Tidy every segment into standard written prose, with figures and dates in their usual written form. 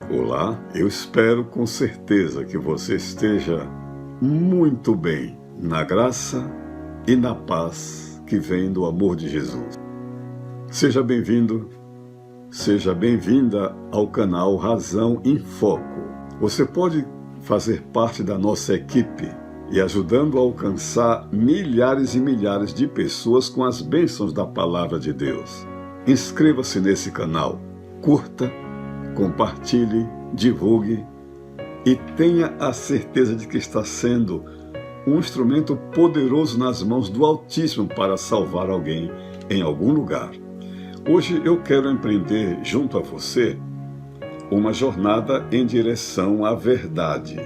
Olá, eu espero com certeza que você esteja muito bem na graça e na paz que vem do amor de Jesus. Seja bem-vindo, seja bem-vinda ao canal Razão em Foco. Você pode fazer parte da nossa equipe e ajudando a alcançar milhares e milhares de pessoas com as bênçãos da Palavra de Deus. Inscreva-se nesse canal, curta, compartilhe, divulgue e tenha a certeza de que está sendo um instrumento poderoso nas mãos do Altíssimo para salvar alguém em algum lugar. Hoje eu quero empreender junto a você uma jornada em direção à verdade.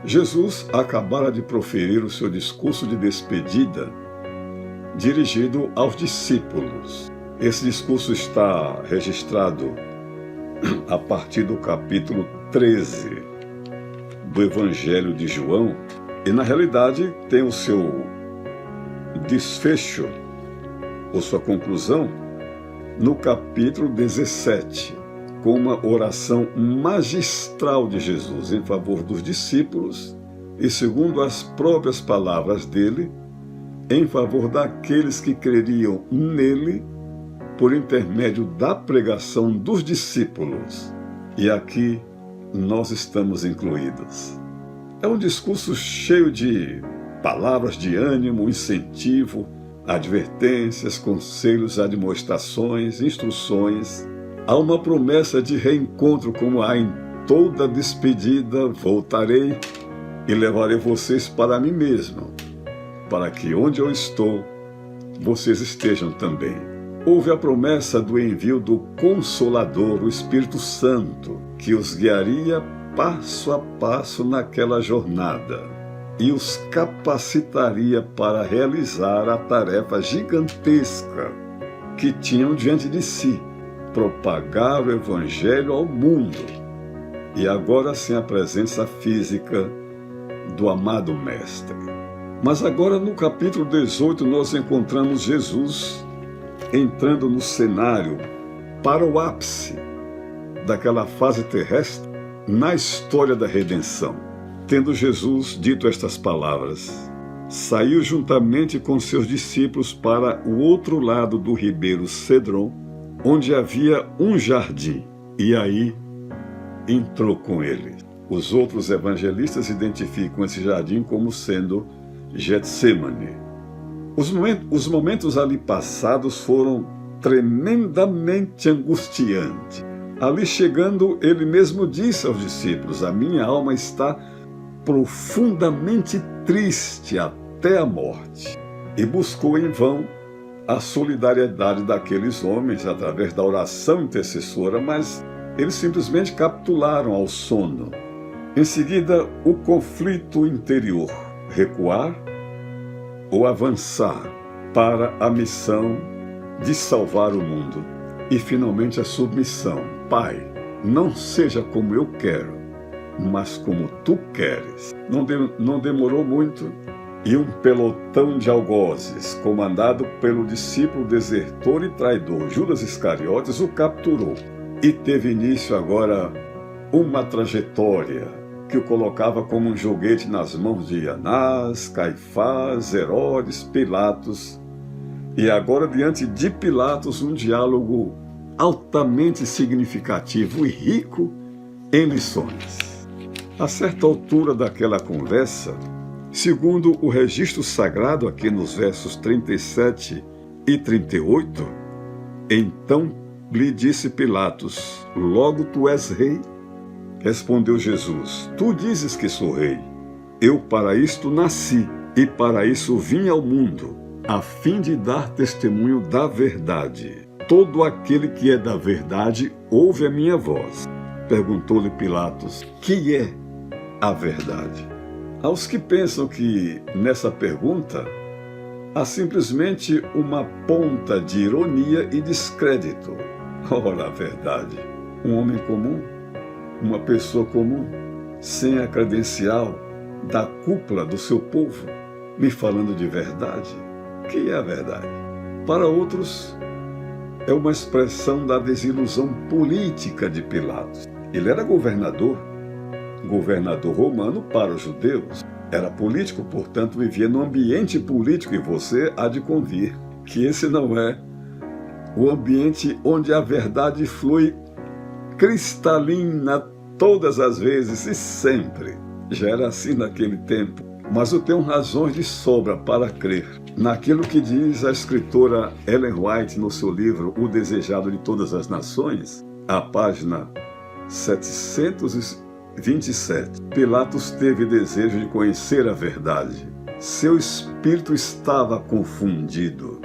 Jesus acabara de proferir o seu discurso de despedida dirigido aos discípulos. Esse discurso está registrado a partir do capítulo 13 do Evangelho de João, e na realidade tem o seu desfecho, ou sua conclusão, no capítulo 17, com uma oração magistral de Jesus em favor dos discípulos e, segundo as próprias palavras dele, em favor daqueles que creriam nele por intermédio da pregação dos discípulos. E aqui nós estamos incluídos. É um discurso cheio de palavras de ânimo, incentivo, advertências, conselhos, admoestações, instruções. Há uma promessa de reencontro, como há em toda despedida: voltarei e levarei vocês para mim mesmo, para que onde eu estou, vocês estejam também. Houve a promessa do envio do Consolador, o Espírito Santo, que os guiaria passo a passo naquela jornada e os capacitaria para realizar a tarefa gigantesca que tinham diante de si: propagar o Evangelho ao mundo. E agora sem a presença física do amado Mestre. Mas agora no capítulo 18 nós encontramos Jesus entrando no cenário para o ápice daquela fase terrestre na história da redenção. Tendo Jesus dito estas palavras, saiu juntamente com seus discípulos para o outro lado do ribeiro Cedron, onde havia um jardim, e aí entrou com ele. Os outros evangelistas identificam esse jardim como sendo Getsêmani. Os momentos ali passados foram tremendamente angustiantes. Ali chegando, ele mesmo disse aos discípulos: a minha alma está profundamente triste até a morte. E buscou em vão a solidariedade daqueles homens através da oração intercessora, mas eles simplesmente capitularam ao sono. Em seguida, o conflito interior: recuar ou avançar para a missão de salvar o mundo. E finalmente a submissão: Pai, não seja como eu quero, mas como tu queres. Não demorou muito e um pelotão de algozes, comandado pelo discípulo desertor e traidor Judas Iscariotes, o capturou. E teve início agora uma trajetória que o colocava como um joguete nas mãos de Anás, Caifás, Herodes, Pilatos. E agora, diante de Pilatos, um diálogo altamente significativo e rico em lições. A certa altura daquela conversa, segundo o registro sagrado aqui nos versos 37 e 38, então lhe disse Pilatos: logo tu és rei? Respondeu Jesus: tu dizes que sou rei. Eu para isto nasci e para isso vim ao mundo, a fim de dar testemunho da verdade. Todo aquele que é da verdade ouve a minha voz. Perguntou-lhe Pilatos: que é a verdade? Aos que pensam que nessa pergunta há simplesmente uma ponta de ironia e descrédito. Ora, a verdade. Um homem comum, uma pessoa comum, sem a credencial da cúpula do seu povo, me falando de verdade. O que é a verdade? Para outros, é uma expressão da desilusão política de Pilatos. Ele era governador romano para os judeus. Era político, portanto, vivia num ambiente político, e você há de convir que esse não é o ambiente onde a verdade flui cristalina todas as vezes e sempre. Já era assim naquele tempo. Mas eu tenho razões de sobra para crer naquilo que diz a escritora Ellen White no seu livro O Desejado de Todas as Nações, a página 727. Pilatos teve desejo de conhecer a verdade. Seu espírito estava confundido.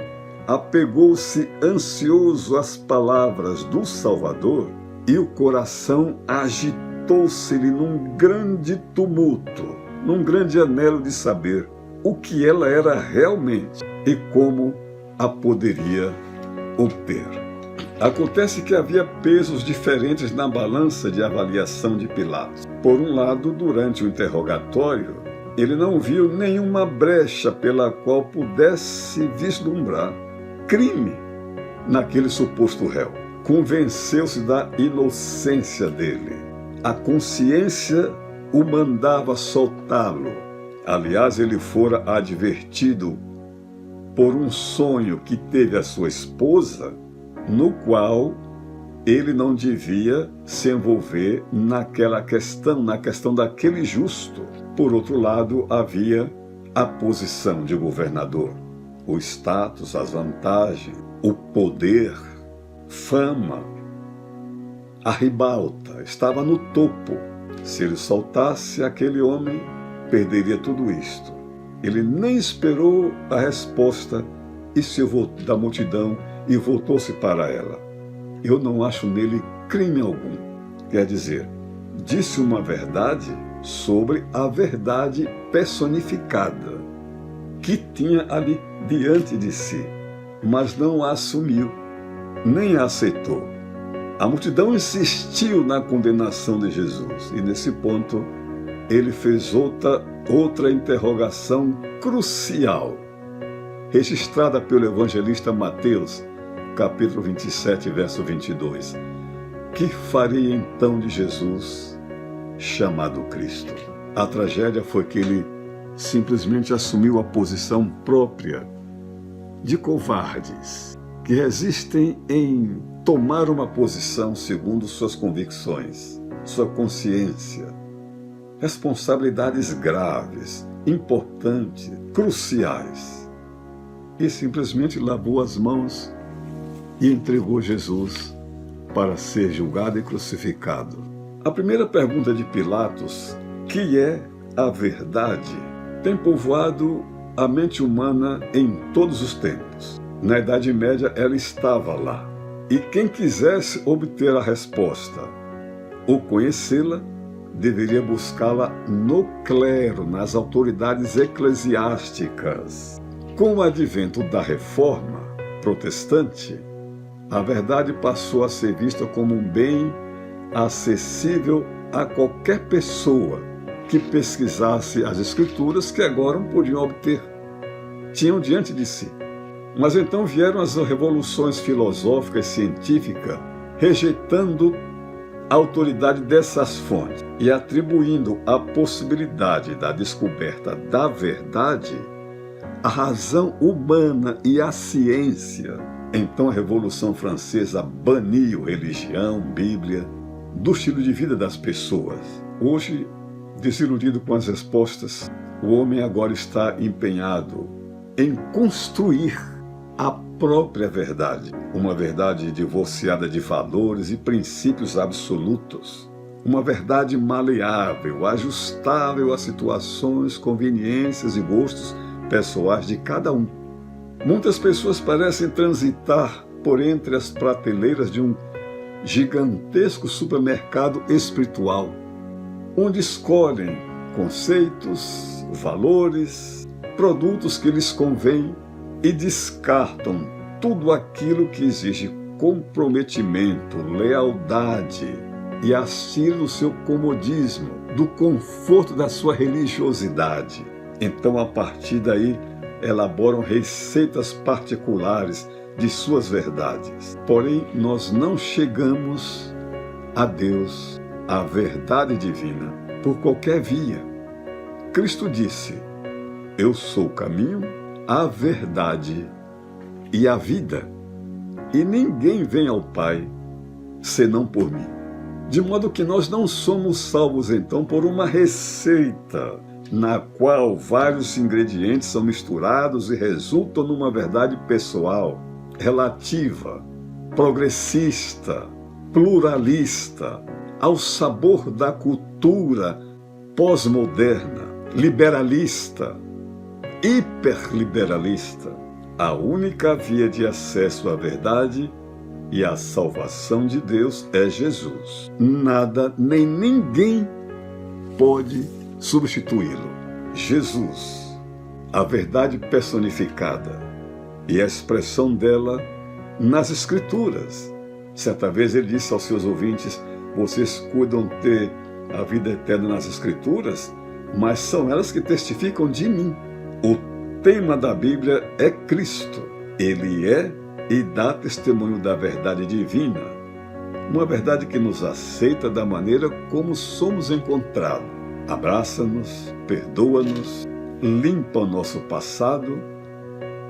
Apegou-se ansioso às palavras do Salvador e o coração agitou-se-lhe num grande tumulto, num grande anelo de saber o que ela era realmente e como a poderia obter. Acontece que havia pesos diferentes na balança de avaliação de Pilatos. Por um lado, durante o interrogatório, ele não viu nenhuma brecha pela qual pudesse vislumbrar crime naquele suposto réu. Convenceu-se da inocência dele. A consciência o mandava soltá-lo. Aliás, ele fora advertido por um sonho que teve a sua esposa, no qual ele não devia se envolver naquela questão, na questão daquele justo. Por outro lado, havia a posição de governador, o status, as vantagens, o poder, fama. A ribalta estava no topo. Se ele soltasse aquele homem, perderia tudo isto. Ele nem esperou a resposta da multidão e voltou-se para ela. Eu não acho nele crime algum. Quer dizer, disse uma verdade sobre a verdade personificada que tinha ali diante de si, mas não a assumiu, nem a aceitou. A multidão insistiu na condenação de Jesus e, nesse ponto, ele fez outra interrogação crucial, registrada pelo evangelista Mateus, capítulo 27, verso 22. Que farei então de Jesus, chamado Cristo? A tragédia foi que ele simplesmente assumiu a posição própria de covardes que resistem em tomar uma posição segundo suas convicções, sua consciência. Responsabilidades graves, importantes, cruciais. E simplesmente lavou as mãos e entregou Jesus para ser julgado e crucificado. A primeira pergunta de Pilatos, que é a verdade, tem povoado a mente humana em todos os tempos. Na Idade Média ela estava lá. E quem quisesse obter a resposta ou conhecê-la, deveria buscá-la no clero, nas autoridades eclesiásticas. Com o advento da Reforma protestante, a verdade passou a ser vista como um bem acessível a qualquer pessoa que pesquisasse as Escrituras, que agora não podiam obter, tinham diante de si. Mas então vieram as revoluções filosóficas e científicas, rejeitando a autoridade dessas fontes e atribuindo a possibilidade da descoberta da verdade à razão humana e à ciência. Então a Revolução Francesa baniu religião, Bíblia, do estilo de vida das pessoas. Hoje, desiludido com as respostas, o homem agora está empenhado em construir a própria verdade, uma verdade divorciada de valores e princípios absolutos, uma verdade maleável, ajustável às situações, conveniências e gostos pessoais de cada um. Muitas pessoas parecem transitar por entre as prateleiras de um gigantesco supermercado espiritual, onde escolhem conceitos, valores, produtos que lhes convêm e descartam tudo aquilo que exige comprometimento, lealdade e asilo do seu comodismo, do conforto da sua religiosidade. Então, a partir daí, elaboram receitas particulares de suas verdades. Porém, nós não chegamos a Deus a verdade divina por qualquer via. Cristo disse: eu sou o caminho, a verdade e a vida, e ninguém vem ao Pai senão por mim. De modo que nós não somos salvos, então, por uma receita na qual vários ingredientes são misturados e resultam numa verdade pessoal, relativa, progressista, pluralista, ao sabor da cultura pós-moderna, liberalista, hiperliberalista. A única via de acesso à verdade e à salvação de Deus é Jesus. Nada nem ninguém pode substituí-lo. Jesus, a verdade personificada e a expressão dela nas Escrituras. Certa vez ele disse aos seus ouvintes: vocês cuidam ter a vida eterna nas Escrituras, mas são elas que testificam de mim. O tema da Bíblia é Cristo. Ele é e dá testemunho da verdade divina, uma verdade que nos aceita da maneira como somos encontrados. Abraça-nos, perdoa-nos, limpa o nosso passado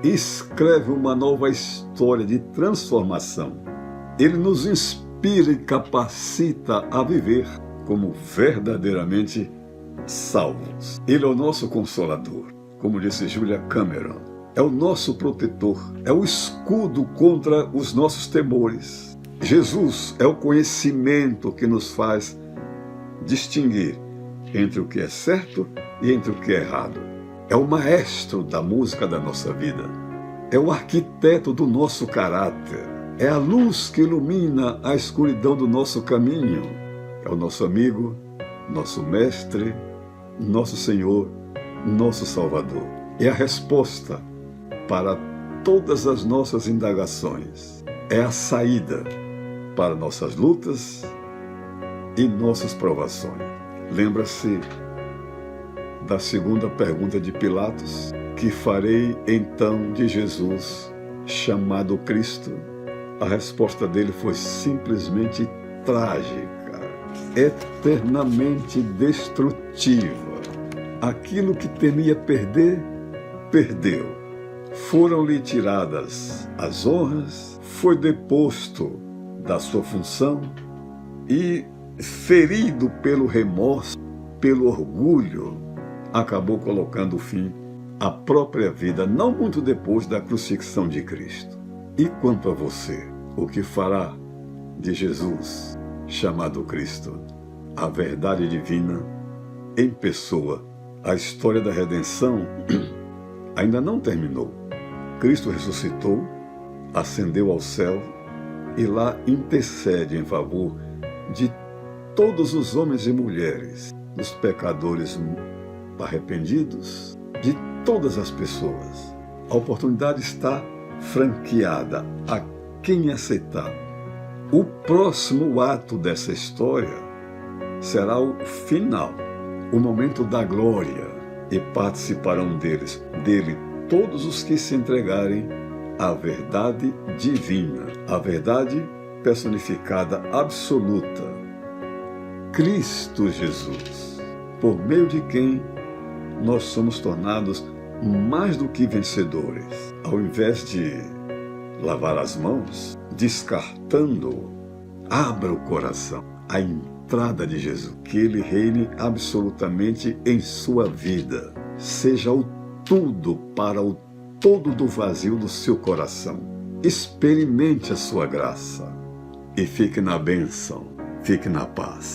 e escreve uma nova história de transformação. Ele nos inspira e capacita a viver como verdadeiramente salvos. Ele é o nosso consolador, como disse Julia Cameron. É o nosso protetor, é o escudo contra os nossos temores. Jesus é o conhecimento que nos faz distinguir entre o que é certo e entre o que é errado. É o maestro da música da nossa vida. É o arquiteto do nosso caráter. É a luz que ilumina a escuridão do nosso caminho. É o nosso amigo, nosso mestre, nosso Senhor, nosso Salvador. É a resposta para todas as nossas indagações. É a saída para nossas lutas e nossas provações. Lembra-se da segunda pergunta de Pilatos: que farei então de Jesus, chamado Cristo? A resposta dele foi simplesmente trágica, eternamente destrutiva. Aquilo que temia perder, perdeu. Foram-lhe tiradas as honras, foi deposto da sua função e, ferido pelo remorso, pelo orgulho, acabou colocando fim à própria vida, não muito depois da crucifixão de Cristo. E quanto a você, o que fará de Jesus, chamado Cristo, a verdade divina em pessoa? A história da redenção ainda não terminou. Cristo ressuscitou, ascendeu ao céu e lá intercede em favor de todos os homens e mulheres, dos pecadores arrependidos, de todas as pessoas. A oportunidade está franqueada a quem aceitar. O próximo ato dessa história será o final, o momento da glória, e participarão dele todos os que se entregarem à verdade divina, a verdade personificada absoluta, Cristo Jesus, por meio de quem nós somos tornados mais do que vencedores. Ao invés de lavar as mãos, descartando, abra o coração à entrada de Jesus, que Ele reine absolutamente em sua vida, seja o tudo para o todo do vazio do seu coração. Experimente a sua graça e fique na bênção, fique na paz.